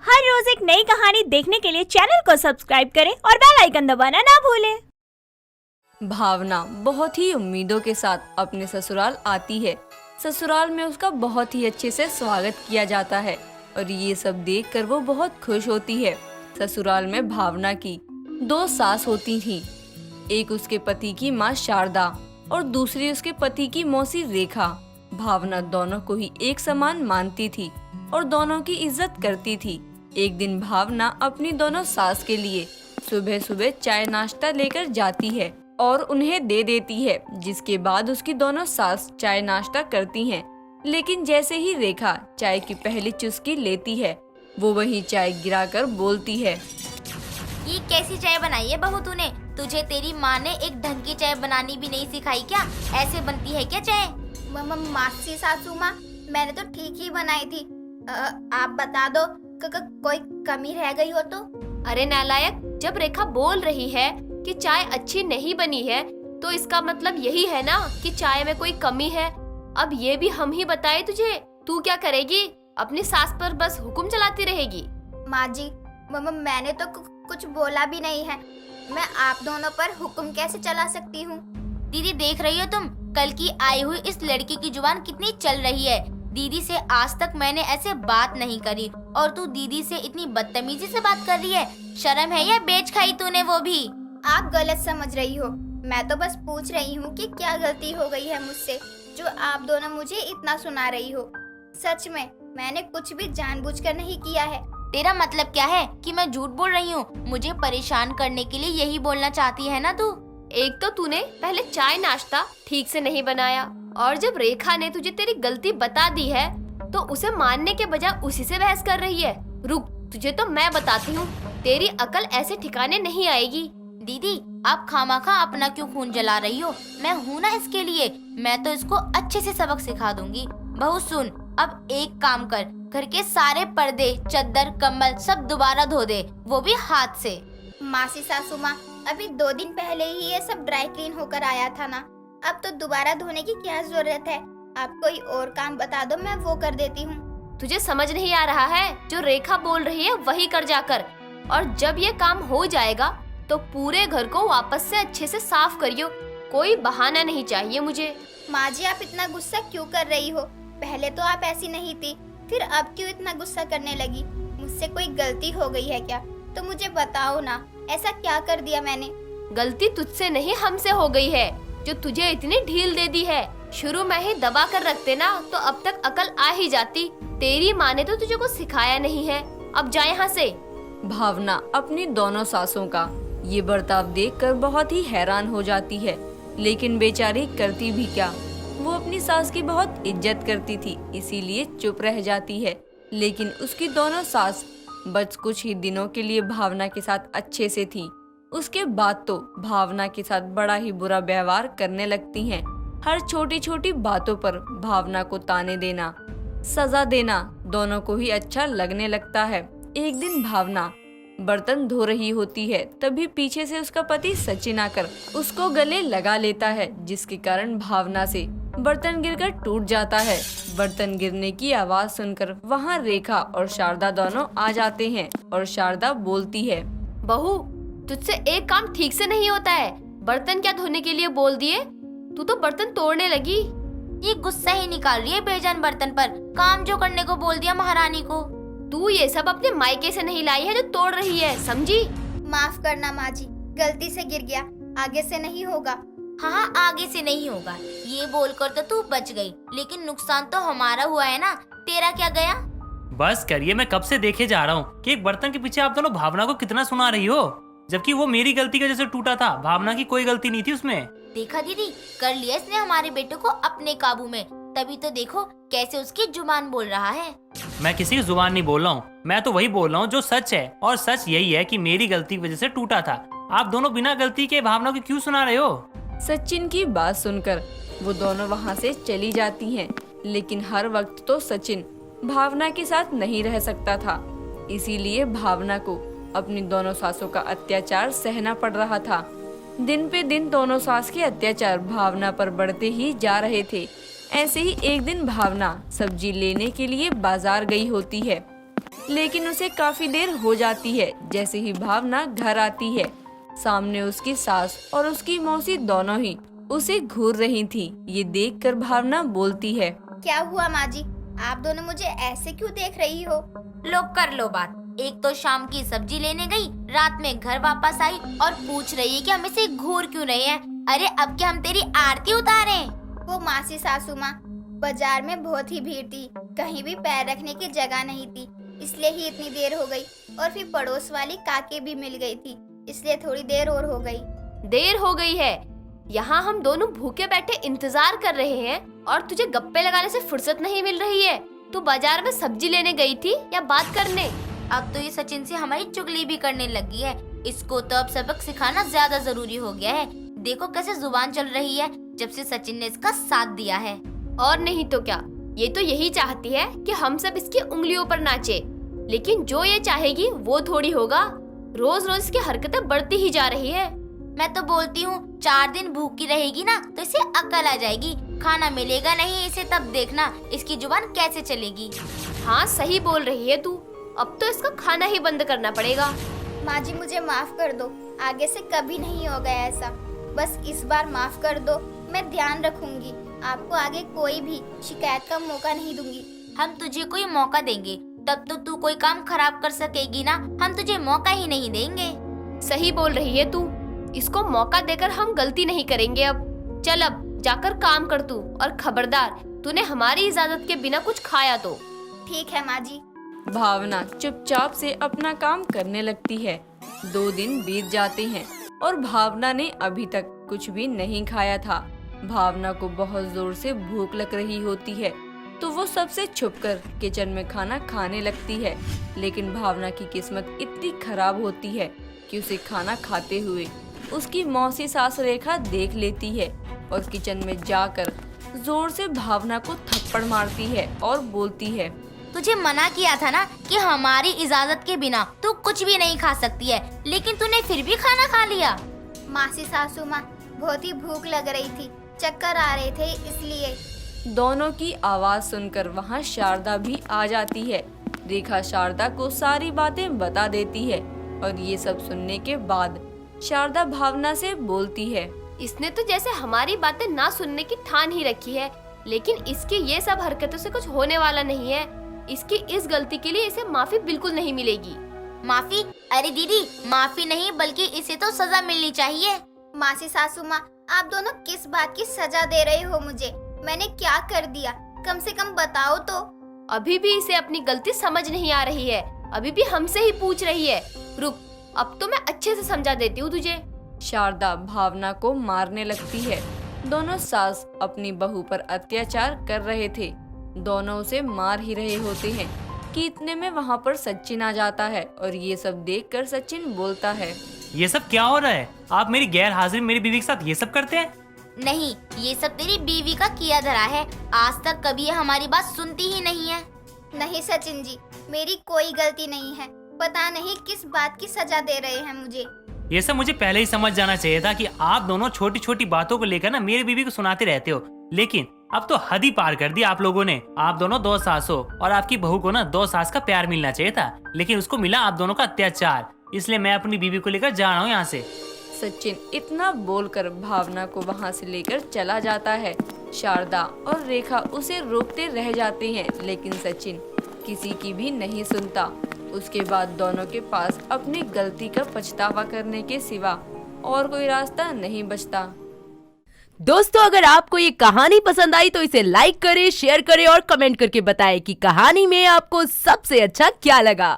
हर रोज एक नई कहानी देखने के लिए चैनल को सब्सक्राइब करें और बेल आइकन दबाना ना भूलें। भावना बहुत ही उम्मीदों के साथ अपने ससुराल आती है। ससुराल में उसका बहुत ही अच्छे से स्वागत किया जाता है और ये सब देखकर वो बहुत खुश होती है। ससुराल में भावना की 2 सास होती थीं। एक उसके पति की माँ शारदा और दूसरी उसके पति की मौसी रेखा। भावना दोनों को ही एक समान मानती थी और दोनों की इज्जत करती थी। एक दिन भावना अपनी दोनों सास के लिए सुबह सुबह चाय नाश्ता लेकर जाती है और उन्हें दे देती है, जिसके बाद उसकी दोनों सास चाय नाश्ता करती हैं। लेकिन जैसे ही रेखा चाय की पहली चुस्की लेती है, वो वही चाय गिराकर बोलती है, ये कैसी चाय बनाई है बहू तूने? तुझे तेरी माँ ने एक ढंग की चाय बनानी भी नहीं सिखाई क्या? ऐसे बनती है क्या चाय? मासी सासू माँ, मैंने तो ठीक ही बनाई थी। आप बता दो कोई कमी रह गई हो तो? अरे नालायक, जब रेखा बोल रही है कि चाय अच्छी नहीं बनी है तो इसका मतलब यही है ना कि चाय में कोई कमी है। अब ये भी हम ही बताए तुझे, तू क्या करेगी? अपनी सास पर बस हुक्म चलाती रहेगी। माँ जी, मैंने तो कुछ बोला भी नहीं है। मैं आप दोनों पर हुक्म कैसे चला सकती हूँ? दीदी देख रही हो तुम, कल की आई हुई इस लड़की की जुबान कितनी चल रही है। दीदी से आज तक मैंने ऐसे बात नहीं करी और तू दीदी से इतनी बदतमीजी से बात कर रही है। शर्म है या बेच खाई तूने वो भी? आप गलत समझ रही हो। मैं तो बस पूछ रही हूँ कि क्या गलती हो गई है मुझसे जो आप दोनों मुझे इतना सुना रही हो। सच में मैंने कुछ भी जानबूझकर नहीं किया है। तेरा मतलब क्या है कि मैं झूठ बोल रही हूँ? मुझे परेशान करने के लिए यही बोलना चाहती है ना तू? एक तो तूने पहले चाय नाश्ता ठीक से नहीं बनाया और जब रेखा ने तुझे तेरी गलती बता दी है तो उसे मानने के बजाय उसी से बहस कर रही है। रुक, तुझे तो मैं बताती हूँ, तेरी अकल ऐसे ठिकाने नहीं आएगी। दीदी आप खामाखा अपना क्यों खून जला रही हो? मैं हूँ ना इसके लिए। मैं तो इसको अच्छे से सबक सिखा दूंगी। बहू सुन, अब एक काम कर, घर के सारे पर्दे, चद्दर, कंबल सब दोबारा धो दे, वो भी हाथ से। मासी सासू माँ, अभी 2 दिन पहले ही ये सब ड्राई क्लीन होकर आया था ना, अब तो दोबारा धोने की क्या जरूरत है? आप कोई और काम बता दो, मैं वो कर देती हूँ। तुझे समझ नहीं आ रहा है? जो रेखा बोल रही है वही कर जाकर, और जब ये काम हो जाएगा तो पूरे घर को वापस से अच्छे से साफ करियो। कोई बहाना नहीं चाहिए मुझे। माँ जी, आप इतना गुस्सा क्यों कर रही हो? पहले तो आप ऐसी नहीं थी, फिर अब क्यों इतना गुस्सा करने लगी? मुझसे कोई गलती हो गई है क्या? तो मुझे बताओ ना, ऐसा क्या कर दिया मैंने? गलती तुझसे नहीं हमसे हो गई है, जो तुझे इतनी ढील दे दी है। शुरू में ही दबा कर रखते ना तो अब तक अकल आ ही जाती। तेरी माँ ने तो तुझे कुछ सिखाया नहीं है। अब जा यहाँ से। भावना अपनी दोनों सासों का ये बर्ताव देखकर बहुत ही हैरान हो जाती है, लेकिन बेचारी करती भी क्या। वो अपनी सास की बहुत इज्जत करती थी, इसीलिए चुप रह जाती है। लेकिन उसकी दोनों सास बस कुछ ही दिनों के लिए भावना के साथ अच्छे से थी। उसके बाद तो भावना के साथ बड़ा ही बुरा व्यवहार करने लगती हैं। हर छोटी छोटी बातों पर भावना को ताने देना, सजा देना दोनों को ही अच्छा लगने लगता है। एक दिन भावना बर्तन धो रही होती है, तभी पीछे से उसका पति सचिन आकर उसको गले लगा लेता है, जिसके कारण भावना से बर्तन गिरकर टूट जाता है। बर्तन गिरने की आवाज सुनकर वहाँ रेखा और शारदा दोनों आ जाते हैं और शारदा बोलती है, बहू तुझसे एक काम ठीक से नहीं होता है। बर्तन क्या धोने के लिए बोल दिए? तू तो बर्तन तोड़ने लगी। ये गुस्सा ही निकाल रही है बेजान बर्तन पर। काम जो करने को बोल दिया महारानी को। तू ये सब अपने मायके से नहीं लाई है जो तोड़ रही है, समझी? माफ करना माँ जी, गलती से गिर गया, आगे से नहीं होगा। हाँ, आगे से नहीं होगा ये बोलकर तो तू बच गई, लेकिन नुकसान तो हमारा हुआ है ना। तेरा क्या गया? बस करिए, मैं कब से देखे जा रहा हूँ कि एक बर्तन के पीछे आप दोनों भावना को कितना सुना रही हो, जबकि वो मेरी गलती की वजह से टूटा था। भावना की कोई गलती नहीं थी उसमें। देखा दीदी, कर लिया इसने हमारे बेटे को अपने काबू में। तभी तो देखो कैसे उसकी जुबान बोल रहा है। मैं किसी की जुबान नहीं बोल रहा हूँ, मैं तो वही बोल रहा हूँ जो सच है, और सच यही है कि मेरी गलती की वजह से टूटा था। आप दोनों बिना गलती के भावना को क्यों सुना रहे हो? सचिन की बात सुनकर वो दोनों वहाँ से चली जाती हैं, लेकिन हर वक्त तो सचिन भावना के साथ नहीं रह सकता था, इसीलिए भावना को अपनी दोनों सासों का अत्याचार सहना पड़ रहा था। दिन पे दिन दोनों सास के अत्याचार भावना पर बढ़ते ही जा रहे थे। ऐसे ही एक दिन भावना सब्जी लेने के लिए बाजार गई होती है। लेकिन उसे काफी देर हो जाती है। जैसे ही भावना घर आती है, सामने उसकी सास और उसकी मौसी दोनों ही उसे घूर रही थी। ये देखकर भावना बोलती है, क्या हुआ माँ जी, आप दोनों मुझे ऐसे क्यों देख रही हो? लो कर लो बात। एक तो शाम की सब्जी लेने गई, रात में घर वापस आई और पूछ रही है कि हम इसे घूर क्यों रहे हैं। अरे अब क्या हम तेरी आरती उतारें? वो मासी सासू माँ, बाजार में बहुत ही भीड़ थी, कहीं भी पैर रखने की जगह नहीं थी, इसलिए ही इतनी देर हो गई। और फिर पड़ोस वाली काके भी मिल गई थी, इसलिए थोड़ी देर और हो गई। देर हो गई है, यहाँ हम दोनों भूखे बैठे इंतजार कर रहे हैं और तुझे गप्पे लगाने से फुर्सत नहीं मिल रही है। तू बाजार में सब्जी लेने गई थी या बात करने? अब तो ये सचिन से हमारी चुगली भी करने लगी है। इसको तो अब सबक सिखाना ज्यादा जरूरी हो गया है। देखो कैसे जुबान चल रही है जब से सचिन ने इसका साथ दिया है। और नहीं तो क्या, ये तो यही चाहती है कि हम सब इसकी उंगलियों पर नाचे, लेकिन जो ये चाहेगी वो थोड़ी होगा। रोज रोज इसकी हरकतें बढ़ती ही जा रही है। मैं तो बोलती हूँ 4 दिन भूखी रहेगी ना तो इसे अक्ल आ जाएगी। खाना मिलेगा नहीं इसे, तब देखना इसकी जुबान कैसे चलेगी। हाँ सही बोल रही है तू, अब तो इसका खाना ही बंद करना पड़ेगा। माँ जी मुझे माफ कर दो, आगे से कभी नहीं होगा ऐसा। बस इस बार माफ कर दो, मैं ध्यान रखूंगी। आपको आगे कोई भी शिकायत का मौका नहीं दूंगी। हम तुझे कोई मौका देंगे तब तो तू कोई काम खराब कर सकेगी ना, हम तुझे मौका ही नहीं देंगे। सही बोल रही है तू, इसको मौका देकर हम गलती नहीं करेंगे। अब चल, अब जाकर काम कर तू, और खबरदार तूने हमारी इजाजत के बिना कुछ खाया तो। ठीक है माँ जी। भावना चुपचाप से अपना काम करने लगती है। 2 दिन बीत जाते हैं और भावना ने अभी तक कुछ भी नहीं खाया था। भावना को बहुत जोर से भूख लग रही होती है तो वो सबसे छुपकर किचन में खाना खाने लगती है। लेकिन भावना की किस्मत इतनी खराब होती है कि उसे खाना खाते हुए उसकी मौसी सास रेखा देख लेती है और किचन में जाकर जोर से भावना को थप्पड़ मारती है और बोलती है, तुझे मना किया था ना कि हमारी इजाजत के बिना तू कुछ भी नहीं खा सकती है, लेकिन तूने फिर भी खाना खा लिया। मासी सासू माँ, बहुत ही भूख लग रही थी, चक्कर आ रहे थे इसलिए। दोनों की आवाज सुनकर वहाँ शारदा भी आ जाती है। रेखा शारदा को सारी बातें बता देती है और ये सब सुनने के बाद शारदा भावना से बोलती है, इसने तो जैसे हमारी बातें ना सुनने की ठान ही रखी है, लेकिन इसकी ये सब हरकतों से कुछ होने वाला नहीं है। इसकी इस गलती के लिए इसे माफी बिल्कुल नहीं मिलेगी। माफी? अरे दीदी, माफी नहीं बल्कि इसे तो सजा मिलनी चाहिए। मासी सासू माँ, आप दोनों किस बात की सजा दे रहे हो मुझे? मैंने क्या कर दिया, कम से कम बताओ तो। अभी भी इसे अपनी गलती समझ नहीं आ रही है, अभी भी हमसे ही पूछ रही है। रुक, अब तो मैं अच्छे से समझा देती हूँ तुझे। शारदा भावना को मारने लगती है। दोनों सास अपनी बहू पर अत्याचार कर रहे थे, दोनों उसे मार ही रहे होते हैं कि इतने में वहाँ पर सचिन आ जाता है और ये सब देखकर सचिन बोलता है, ये सब क्या हो रहा है? आप मेरी गैर हाजिरी मेरी बीवी के साथ ये सब करते हैं? नहीं, ये सब तेरी बीवी का किया धरा है। आज तक कभी ये हमारी बात सुनती ही नहीं है। नहीं सचिन जी, मेरी कोई गलती नहीं है, पता नहीं किस बात की सजा दे रहे हैं मुझे। ये सब मुझे पहले ही समझ जाना चाहिए था कि आप दोनों छोटी छोटी बातों को लेकर ना मेरी बीवी को सुनाते रहते हो, लेकिन अब तो हद ही पार कर दी आप लोगों ने। आप दोनों 2 सास हो और आपकी बहू को ना 2 सास का प्यार मिलना चाहिए था, लेकिन उसको मिला आप दोनों का अत्याचार। इसलिए मैं अपनी बीवी को लेकर जा रहा हूँ यहाँ से। सचिन इतना बोलकर भावना को वहाँ से लेकर चला जाता है। शारदा और रेखा उसे रोकते रह जाते हैं, लेकिन सचिन किसी की भी नहीं सुनता। उसके बाद दोनों के पास अपनी गलती का पछतावा करने के सिवा और कोई रास्ता नहीं बचता। दोस्तों, अगर आपको ये कहानी पसंद आई तो इसे लाइक करें, शेयर करें और कमेंट करके बताएं कि कहानी में आपको सबसे अच्छा क्या लगा।